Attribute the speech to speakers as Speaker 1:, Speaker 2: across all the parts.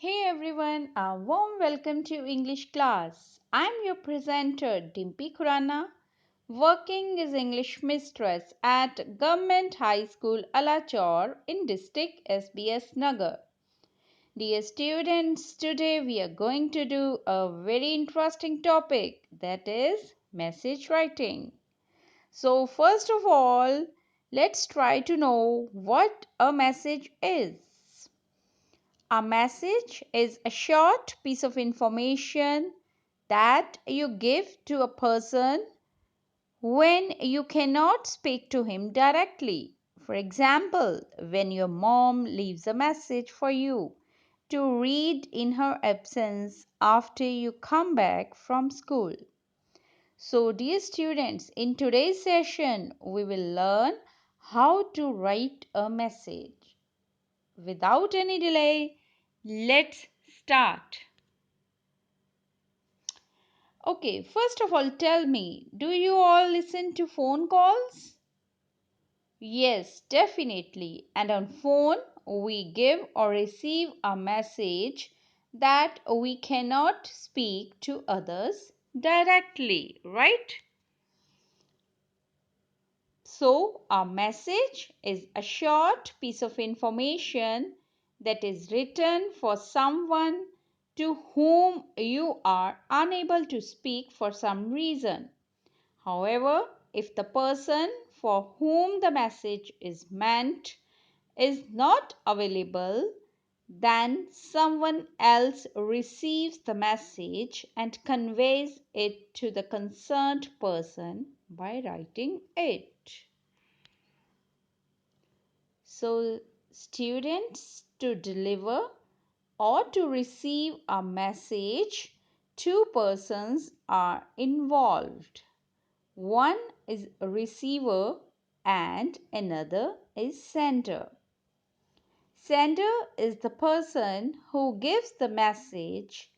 Speaker 1: Hey everyone, a warm welcome to English class. I'm your presenter Dimpy Khurana, working as English mistress at Government High School Alachor in district SBS Nagar. Dear students, today we are going to do a very interesting topic, that is message writing. So first of all, let's try to know what a message is. A message is a short piece of information that you give to a person when you cannot speak to him directly. For example, when your mom leaves a message for you to read in her absence after you come back from school. So, dear students, in today's session, we will learn how to write a message. Without any delay, let's start. Okay, first of all, tell me, do you all listen to phone calls? Yes, definitely. And on phone, we give or receive a message that we cannot speak to others directly, right? So, a message is a short piece of information that is written for someone to whom you are unable to speak for some reason. However, if the person for whom the message is meant is not available, then someone else receives the message and conveys it to the concerned person by writing it. So, students, to deliver or to receive a message, two persons are involved. One is a receiver and another is sender. Sender is the person who gives the message,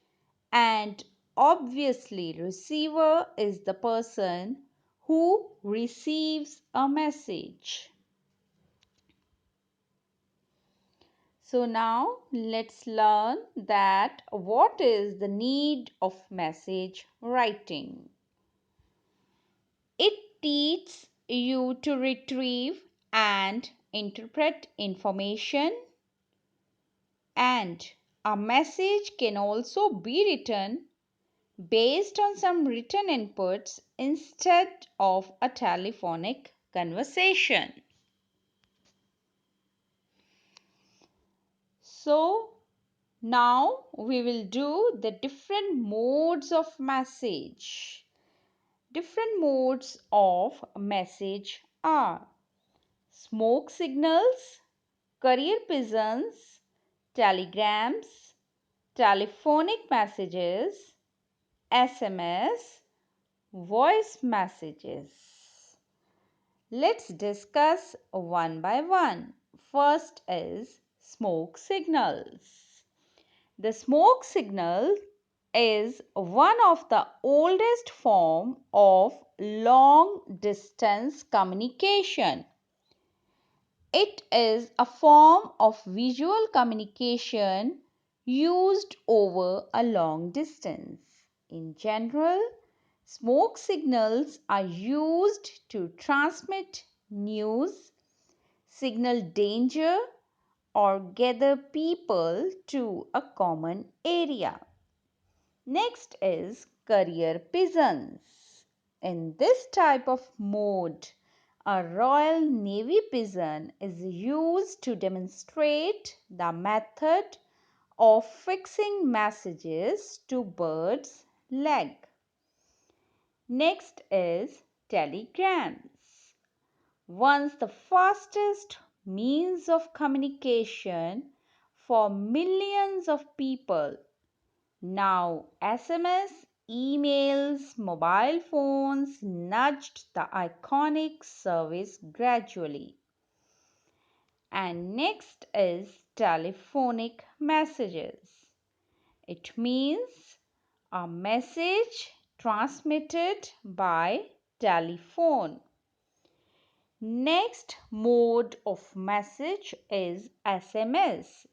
Speaker 1: and obviously receiver is the person who receives a message. So now let's learn that what is the need of message writing. It teaches you to retrieve and interpret information, and a message can also be written based on some written inputs instead of a telephonic conversation. So now we will do the different modes of message. Different modes of message are smoke signals, carrier pigeons, telegrams, telephonic messages, SMS, voice messages. Let's discuss one by one. First is smoke signals. The smoke signal is one of the oldest form of long distance communication. It is a form of visual communication used over a long distance. In general, smoke signals are used to transmit news, signal danger, or gather people to a common area. Next is carrier pigeons. In this type of mode, a Royal Navy pigeon is used to demonstrate the method of fixing messages to birds' leg. Next is telegrams. Once the fastest means of communication for millions of people. Now, SMS, emails, mobile phones nudged the iconic service gradually. And next is telephonic messages. It means a message transmitted by telephone. Next mode of message is SMS.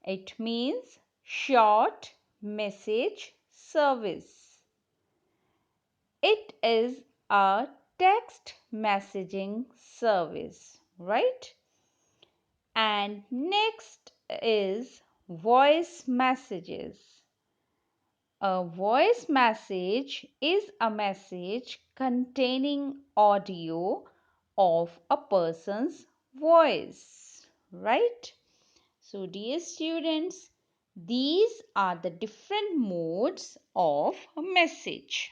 Speaker 1: It means short message service. It is a text messaging service, right? And next is voice messages. A voice message is a message containing audio of a person's voice, right? So, dear students, these are the different modes of a message.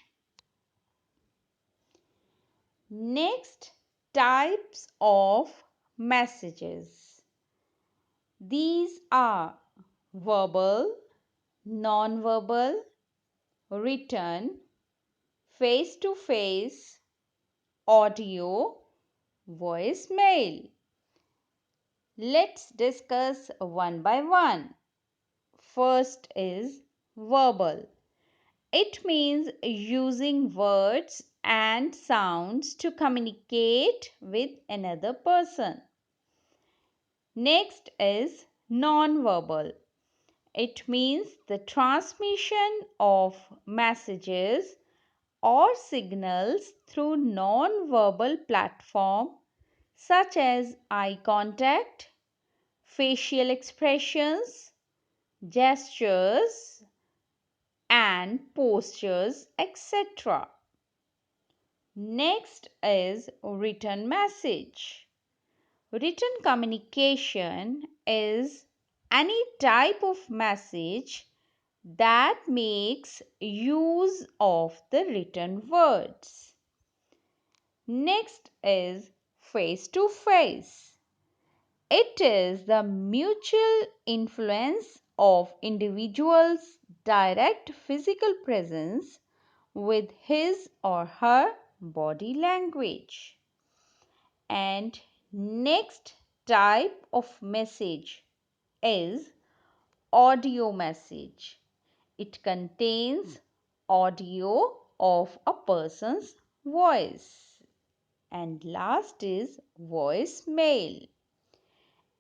Speaker 1: Next, types of messages. These are verbal, non-verbal, written, face-to-face, audio, voicemail. Let's discuss one by one. First is verbal. It means using words and sounds to communicate with another person. Next is non-verbal. It means the transmission of messages or signals through non-verbal platform such as eye contact, facial expressions, gestures, and postures, etc. Next is written message. Written communication is any type of message that makes use of the written words. Next is face to face. It is the mutual influence of individuals' direct physical presence with his or her body language. And next type of message is audio message. It contains audio of a person's voice. And last is voicemail.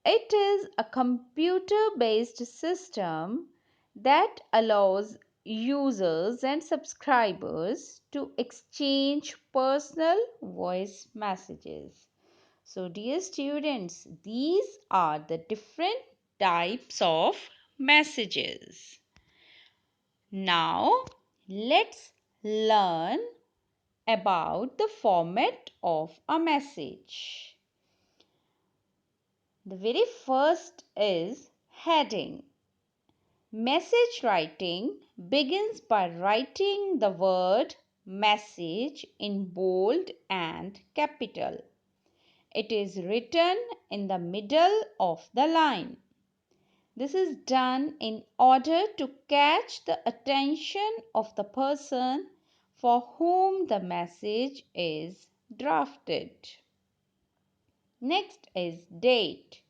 Speaker 1: It is a computer based system that allows users and subscribers to exchange personal voice messages. So, dear students, these are the different types of messages. Now, let's learn about the format of a message. The very first is heading. Message writing begins by writing the word message in bold and capital. It is written in the middle of the line. This is done in order to catch the attention of the person for whom the message is drafted. Next is date.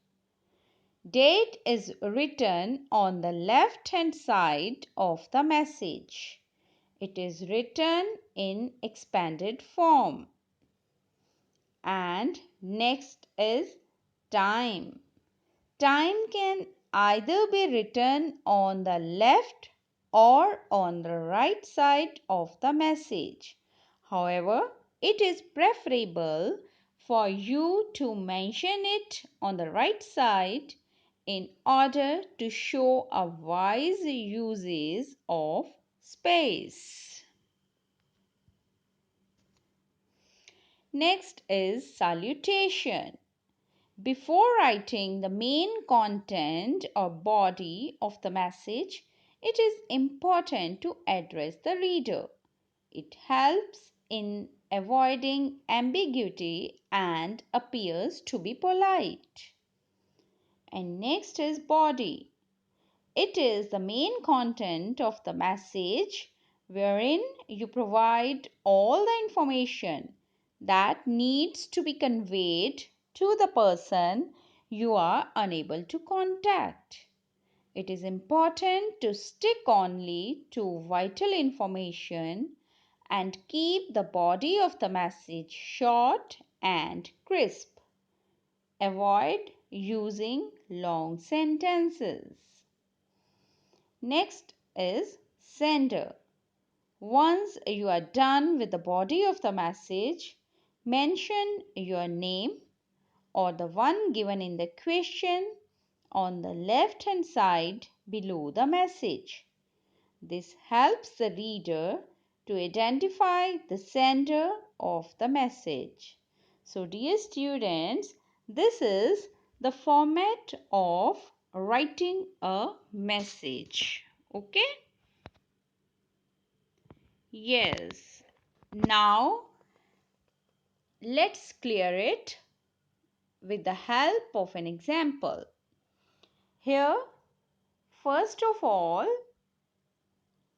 Speaker 1: Date is written on the left hand side of the message. It is written in expanded form. And next is time. Time can either be written on the left or on the right side of the message. However, it is preferable for you to mention it on the right side in order to show a wise usage of space. Next is salutation. Before writing the main content or body of the message, it is important to address the reader. It helps in avoiding ambiguity and appears to be polite. And next is body. It is the main content of the message wherein you provide all the information that needs to be conveyed to the person you are unable to contact. It is important to stick only to vital information and keep the body of the message short and crisp. Avoid using long sentences. Next is sender. Once you are done with the body of the message, mention your name or the one given in the question on the left hand side below the message. This helps the reader to identify the sender of the message. So, dear students, this is the format of writing a message. Okay? Yes. Now, let's clear it with the help of an example. Here, first of all,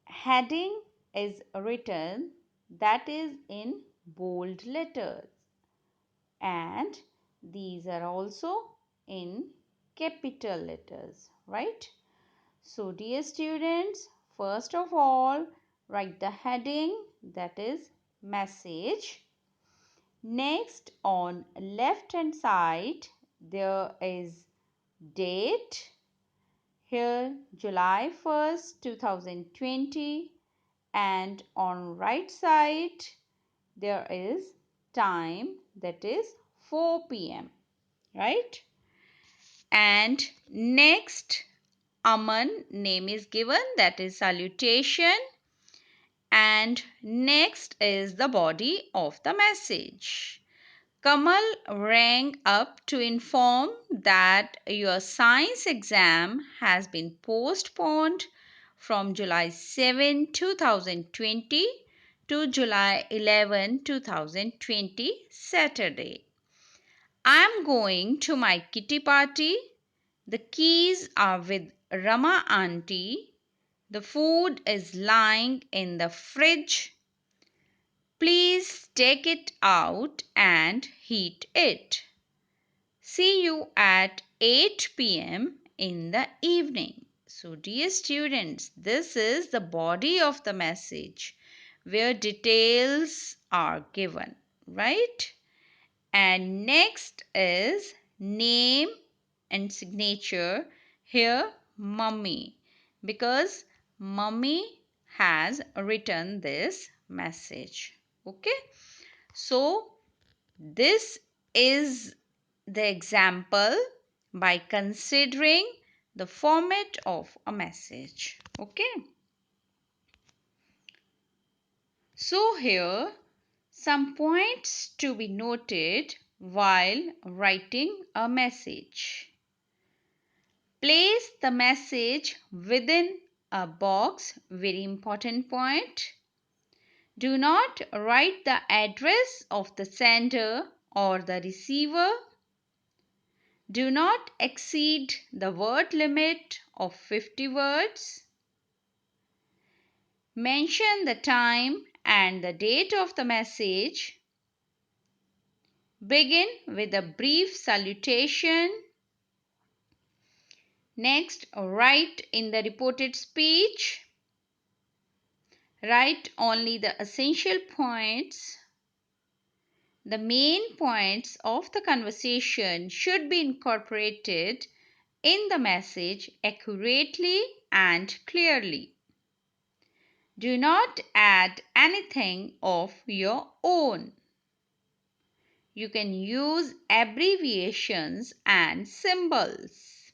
Speaker 1: heading is written, that is in bold letters, and these are also in capital letters, right? So, dear students, first of all, write the heading, that is message. Next, on left hand side, there is date. Here, July 1st, 2020. And on right side, there is time, that is 4 p.m. Right? And next, Aman name is given, that is salutation. And next is the body of the message. Kamal rang up to inform that your science exam has been postponed from July 7, 2020 to July 11, 2020, Saturday. I am going to my kitty party. The keys are with Rama auntie. The food is lying in the fridge. Please take it out and heat it. See you at 8 p.m. in the evening. So, dear students, this is the body of the message where details are given, right? And next is name and signature. Here, mummy, because mummy has written this message. Okay, so this is the example by considering the format of a message. Okay, so here some points to be noted while writing a message. Place the message within a box, very important point. Do not write the address of the sender or the receiver. Do not exceed the word limit of 50 words. Mention the time and the date of the message. Begin with a brief salutation. Next, write in the reported speech. Write only the essential points. The main points of the conversation should be incorporated in the message accurately and clearly. Do not add anything of your own. You can use abbreviations and symbols.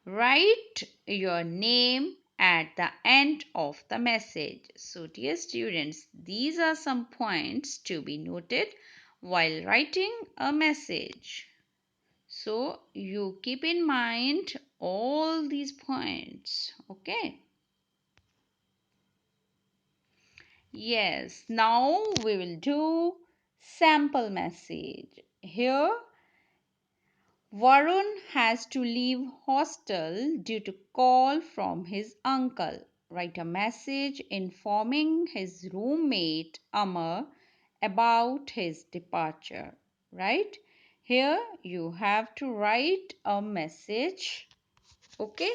Speaker 1: Write your name at the end of the message. So, dear students, these are some points to be noted while writing a message. So, you keep in mind all these points. Okay. Yes, now we will do sample message. Here, Varun has to leave hostel due to call from his uncle. Write a message informing his roommate Amar about his departure. Right? Here you have to write a message. Okay?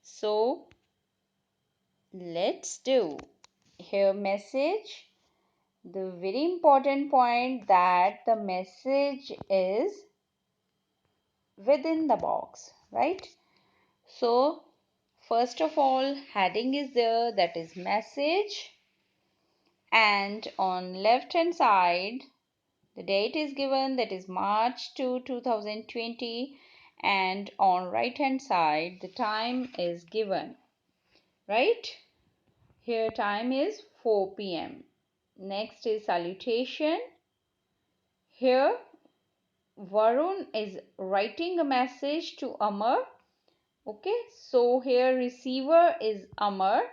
Speaker 1: So let's do. Here message. The very important point that the message is within the box, right? So First of all, heading is there, that is message, and on left hand side the date is given, that is March 2, 2020, and on right hand side the time is given, right? Here time is 4 p.m. Next is salutation. Here Varun is writing a message to Amar. Okay, so here receiver is Amar.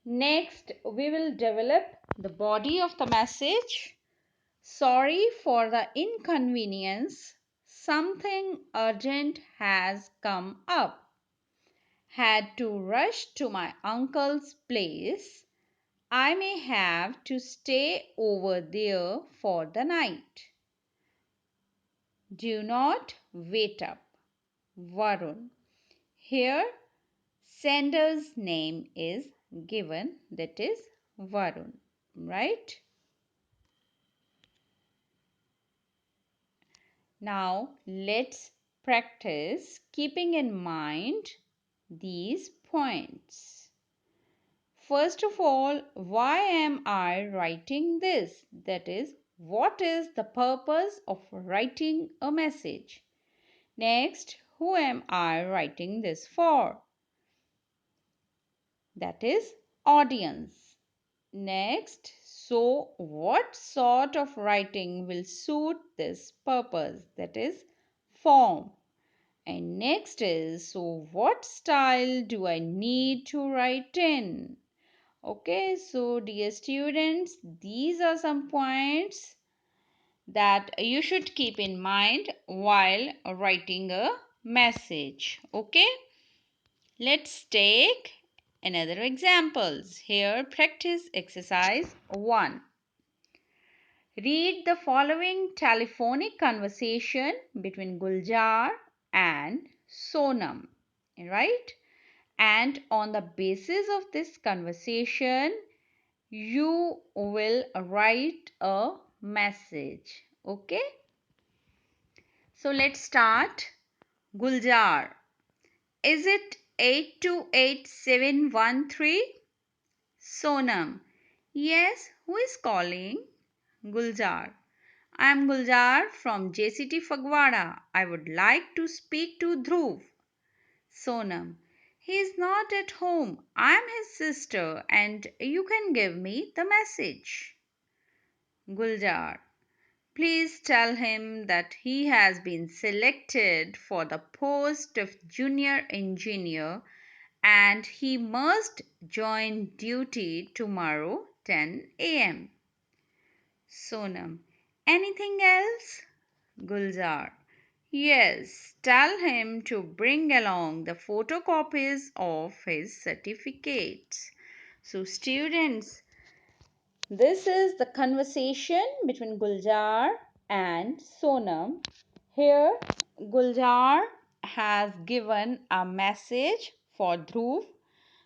Speaker 1: Next, we will develop the body of the message. Sorry for the inconvenience. Something urgent has come up. Had to rush to my uncle's place. I may have to stay over there for the night. Do not wait up. Varun. Here, sender's name is given, that is Varun, right? Now, let's practice keeping in mind these points. First of all, why am I writing this? That is, what is the purpose of writing a message? Next, who am I writing this for? That is, audience. Next, so what sort of writing will suit this purpose? That is, form. And next is, so what style do I need to write in? Okay, so dear students, these are some points that you should keep in mind while writing a message. Okay, let's take another examples. Here, practice exercise 1. Read the following telephonic conversation between Guljar and Sonam, right? And on the basis of this conversation, you will write a message. Okay? So let's start. Guljar. Is it 828713? Sonam. Yes, who is calling? Guljar. I am Guljar from JCT Fagwada. I would like to speak to Dhruv. Sonam. He is not at home. I am his sister and you can give me the message. Guljar. Please tell him that he has been selected for the post of junior engineer and he must join duty tomorrow 10 a.m. Sonam. Anything else? Gulzar. Yes, tell him to bring along the photocopies of his certificates. So students, this is the conversation between Guljar and Sonam. Here, Guljar has given a message for Dhruv.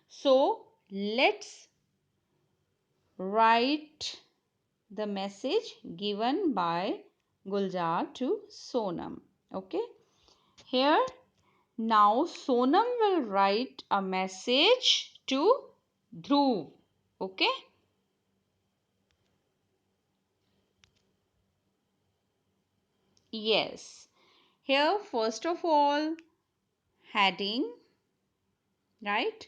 Speaker 1: So, let's write the message given by Guljar to Sonam. Okay. Here, now Sonam will write a message to Dhruv. Okay. Yes. Here, first of all, heading, right?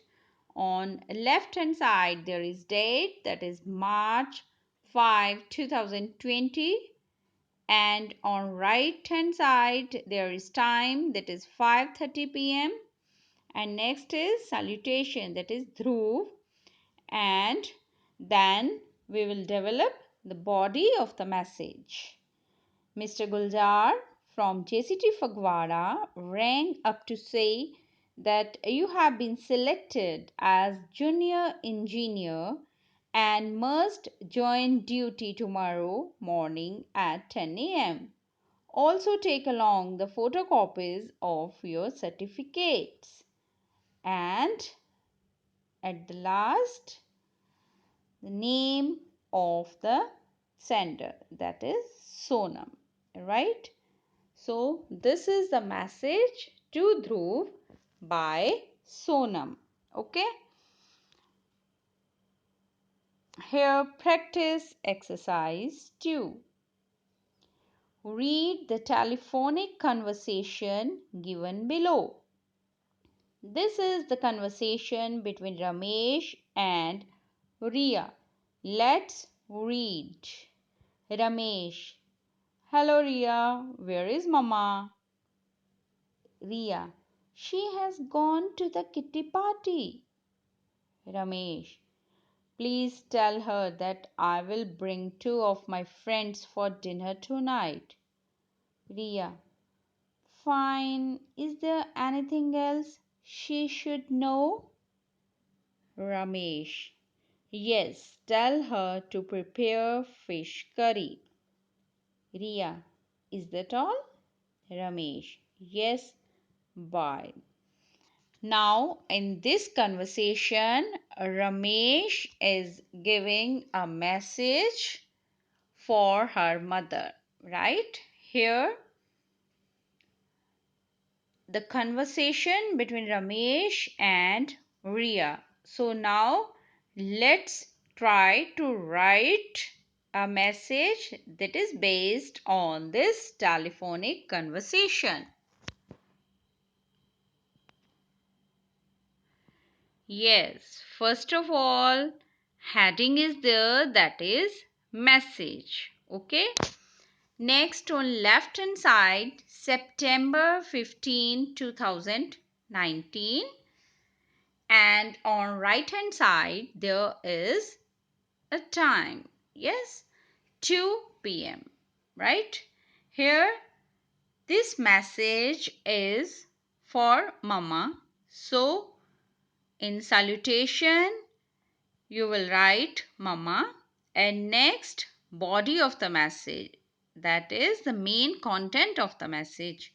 Speaker 1: On left hand side, there is date, that is March 5, 2020. And on right hand side, there is time, that is 5:30 p.m. And next is salutation, that is Dhruv. And then we will develop the body of the message. Mr. Guljar from JCT Fagwada rang up to say that you have been selected as junior engineer and must join duty tomorrow morning at 10 a.m. Also take along the photocopies of your certificates. And at the last, the name of the sender, that is Sonam, right? So this is the message to Dhruv by Sonam. Okay. Here practice exercise 2. Read the telephonic conversation given below. This is the conversation between Ramesh and Riya. Let's read. Ramesh: Hello Riya, where is Mama? Riya: She has gone to the kitty party. Ramesh: Please tell her that I will bring 2 of my friends for dinner tonight. Riya: Fine. Is there anything else she should know? Ramesh: Yes, tell her to prepare fish curry. Riya: Is that all? Ramesh: Yes, bye. Now, in this conversation, Ramesh is giving a message for her mother, right? Here, the conversation between Ramesh and Riya. So, now let's try to write a message that is based on this telephonic conversation. Yes, first of all, heading is there, that is message. Okay. Next, on left hand side, September 15, 2019, and on right hand side there is a time. Yes, 2 p.m. Right? Here this message is for Mama. So in salutation you will write Mama, and next body of the message, that is the main content of the message.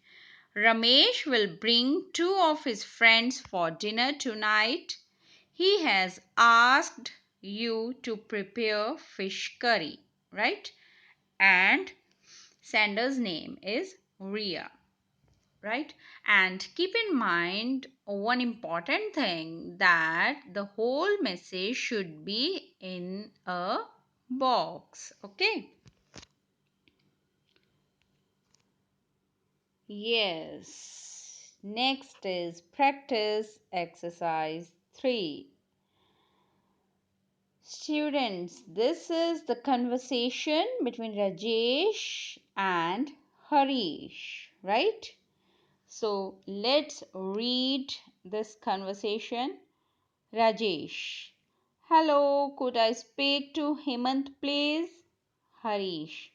Speaker 1: Ramesh will bring 2 of his friends for dinner tonight. He has asked you to prepare fish curry, right? And sender's name is Riya, right? And keep in mind one important thing, that the whole message should be in a box. Okay. Yes. Next is practice exercise 3. Students, this is the conversation between Rajesh and Harish, right? So let's read this conversation. Rajesh: Hello, could I speak to Hemant, please? Harish: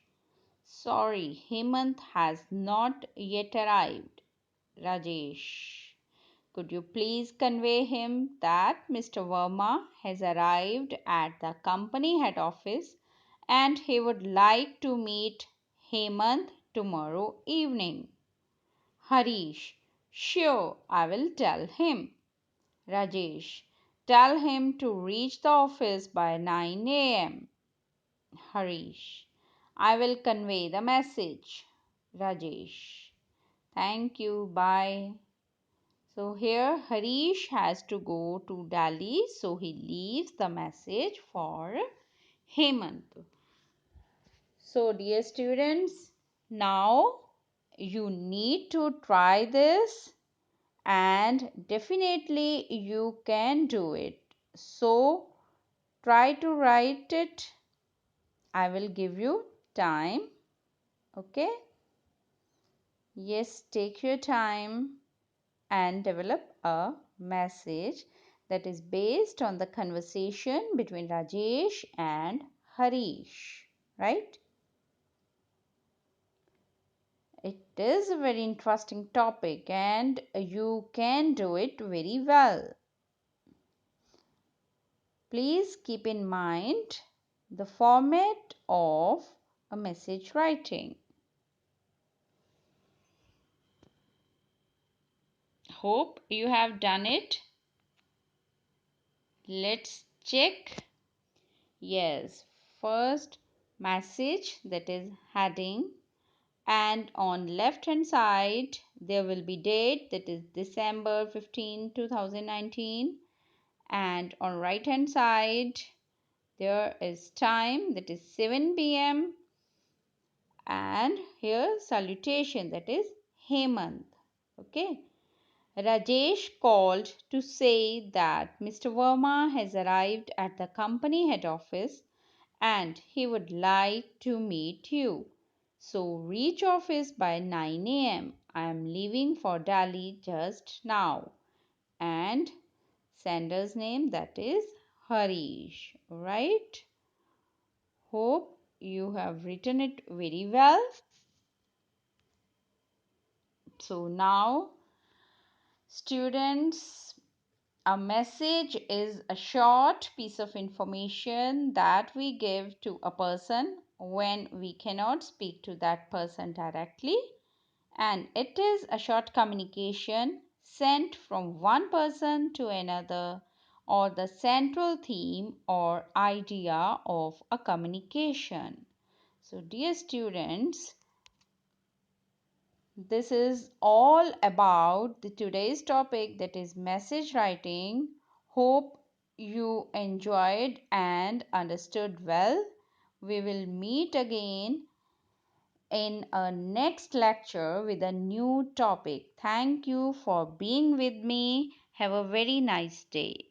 Speaker 1: Sorry, Hemant has not yet arrived. Rajesh: Could you please convey him that Mr. Verma has arrived at the company head office and he would like to meet Hemant tomorrow evening? Harish: Sure, I will tell him. Rajesh: Tell him to reach the office by 9 a.m. Harish: I will convey the message. Rajesh: Thank you. Bye. So here Harish has to go to Delhi, so he leaves the message for Hemant. So dear students, now you need to try this and definitely you can do it. So try to write it. I will give you time. Okay? Yes, take your time and develop a message that is based on the conversation between Rajesh and Harish, right? It is a very interesting topic and you can do it very well. Please keep in mind the format of a message writing. Hope you have done it. Let's check. Yes, first message, that is heading, and on left hand side there will be date, that is December 15, 2019, and on right hand side there is time, that is 7 p.m., and here salutation, that is Hemant. Okay. Rajesh called to say that Mr. Verma has arrived at the company head office and he would like to meet you. So reach office by 9 a.m. I am leaving for Delhi just now. And sender's name, that is Harish. Right? Hope you have written it very well. So now, students, a message is a short piece of information that we give to a person when we cannot speak to that person directly, and it is a short communication sent from one person to another, or the central theme or idea of a communication. So dear students, this is all about the today's topic, that is message writing. Hope you enjoyed and understood well. We will meet again in a next lecture with a new topic. Thank you for being with me. Have a very nice day.